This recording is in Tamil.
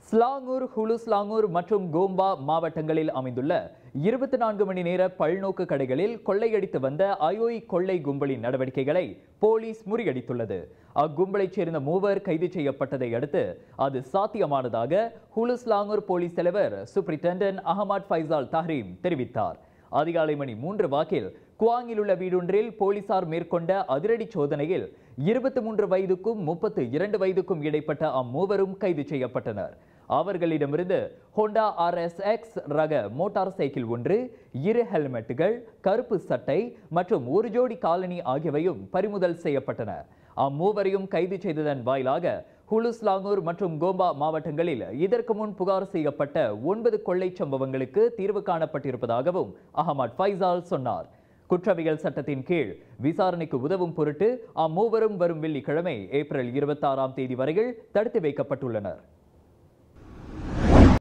ஸ்லாங்கூர், ஹுலு ஸ்லாங்கூர் மற்றும் கோம்பா மாவட்டங்களில் அமைந்துள்ள 24 மணி நேர பல்நோக்கு கடைகளில் கொள்ளையடித்து வந்த ஐஓஇ கொள்ளை கும்பலின் நடவடிக்கைகளை போலீஸ் முறியடித்துள்ளது. அக்கும்பலைச் சேர்ந்த 3 கைது செய்யப்பட்டதை அடுத்து அது சாத்தியமானதாக ஹுலு ஸ்லாங்கூர் போலீஸ் தலைவர் சூப்பரிண்டென்டென்ட் அஹமத் ஃபைசால் தஹரீம் தெரிவித்தார். அதிகாலை மணி 3 வாக்கில் குவாங்கில் உள்ள வீடொன்றில் போலீசார் மேற்கொண்ட அதிரடி சோதனையில் 23 வயதுக்கும் 32 வயதுக்கும் இடைப்பட்ட அம்மூவரும் கைது செய்யப்பட்டனர். அவர்களிடமிருந்து ஹோண்டா RSX ரக மோட்டார் சைக்கிள் ஒன்று, 2 ஹெல்மெட்டுகள், கருப்பு சட்டை மற்றும் 1 ஜோடி காலணி ஆகியவையும் பறிமுதல் செய்யப்பட்டன. அம்மூவரையும் கைது செய்ததன் வாயிலாக ஹுலு ஸ்லாங்கூர் மற்றும் கோம்பா மாவட்டங்களில் இதற்கு முன் புகார் செய்யப்பட்ட 9 கொள்ளை சம்பவங்களுக்கு தீர்வு காணப்பட்டிருப்பதாகவும் அஹமத் ஃபைசால் சொன்னார். குற்றவியல் சட்டத்தின் கீழ் விசாரணைக்கு உதவும் பொருட்டு அம்மூவரும் வரும் வெள்ளிக்கிழமை ஏப்ரல் 26ஆம் தேதி வரையில் தடுத்து வைக்கப்பட்டுள்ளனர்.